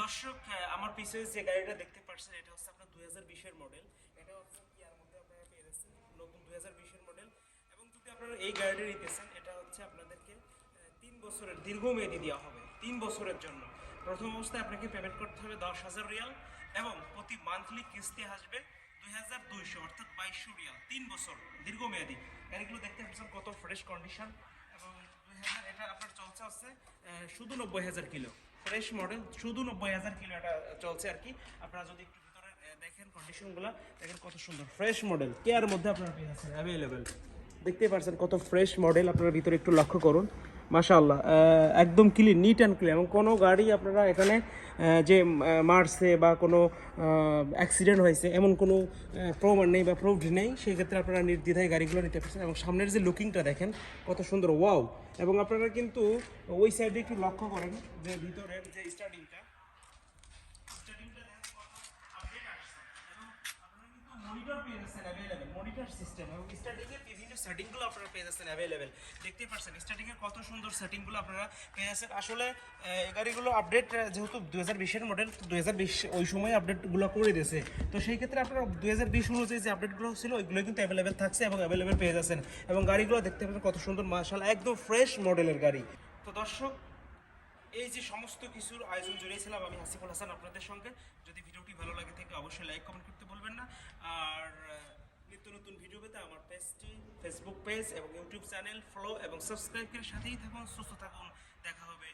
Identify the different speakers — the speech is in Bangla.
Speaker 1: দর্শক, আমার পিছনে যে গাড়িটা দেখতে পাচ্ছেন এটা হচ্ছে আপনার 2020-এর মডেল। এটা হচ্ছে কিয়ার মধ্যে আপনারা পেয়ে যাচ্ছেন নতুন 2020-এর মডেল। এবং যদি আপনারা এই গাড়িটা নিতেছেন এটা হচ্ছে আপনাদেরকে 3 বছরের দীর্ঘমেয়াদী দেওয়া হবে, 3 বছরের জন্য। প্রথম অবস্থায় আপনাকে পেমেন্ট করতে হবে 10,000 রিয়াল এবং প্রতি মান্থলি কিস্তি আসবে 2,200 অর্থাৎ 2,200 রিয়াল। 3 বছর দীর্ঘমেয়াদী। গাড়িগুলো দেখতে পাচ্ছেন কত ফ্রেশ কন্ডিশন। এবং 2000 এটা আপনার চলছে হচ্ছে শুধু 90,000 কিলো। ফ্রেশ মডেল, শুধু 90,000 কিলো এটা চলছে আর কি। আপনারা যদি একটু ভিতরে দেখেন কন্ডিশনগুলো, দেখেন কত সুন্দর ফ্রেশ মডেল। কেয়ার মধ্যে আপনারা পেয়ে যাচ্ছেন অ্যাভেলেবেল। দেখতেই পাচ্ছেন কত ফ্রেশ মডেল, আপনারা ভিতরে একটু লক্ষ্য করুন। মাশাআল্লাহ, একদম ক্লিন, নিট অ্যান্ড ক্লিন। এবং কোনো গাড়ি আপনারা এখানে যে মারছে বা কোনো অ্যাক্সিডেন্ট হয়েছে এমন কোনো প্রমাণ নেই বা প্রুফড নেই। সেই ক্ষেত্রে আপনারা নির্দ্বিধায় গাড়িগুলো নিতে পারছেন। এবং সামনের যে লুকিংটা দেখেন কত সুন্দর, ওয়াও। এবং আপনারা কিন্তু ওই সাইডে একটু লক্ষ্য করেন যে ভিতরের যে স্টার্টিংটা মনিটর পেয়ে যাচ্ছেন অ্যাভেলেবেল, মনিটর সিস্টেম এবং স্টার্টিংয়ের বিভিন্ন সেটিংগুলো আপনারা পেয়ে যাচ্ছেন অ্যাভেলেবেল। দেখতেই পাচ্ছেন স্টার্টিংয়ের কত সুন্দর সেটিংগুলো আপনারা পেয়ে যাচ্ছেন। আসলে এই গাড়িগুলো আপডেট যেহেতু 2020-এর মডেল, 2020 ওই সময় আপডেটগুলো করে দিয়েছে। তো সেই ক্ষেত্রে আপনারা 2020 অনুযায়ী যে আপডেটগুলো ছিল ওইগুলো কিন্তু অ্যাভেলেবেল থাকছে এবং অ্যাভেলেবেল পেয়ে যাচ্ছেন। এবং গাড়িগুলো দেখতে পাচ্ছেন কত সুন্দর, মাশাআল্লাহ, একদম ফ্রেশ মডেলের গাড়ি। তো দর্শক, এই যে সমস্ত কিছুর আয়োজন জড়িয়েছিলাম আমি হাসিফুল হাসান আপনাদের সঙ্গে। যদি ভিডিওটি ভালো লাগে থাকে অবশ্যই লাইক কমেন্ট করতে ভুলবেন না। আর নিত্য নতুন ভিডিও পেতে আমার পেজটি, ফেসবুক পেজ এবং ইউটিউব চ্যানেল ফলো এবং সাবস্ক্রাইবের সাথেই থাকুন। সুস্থ থাকুন, দেখা হবে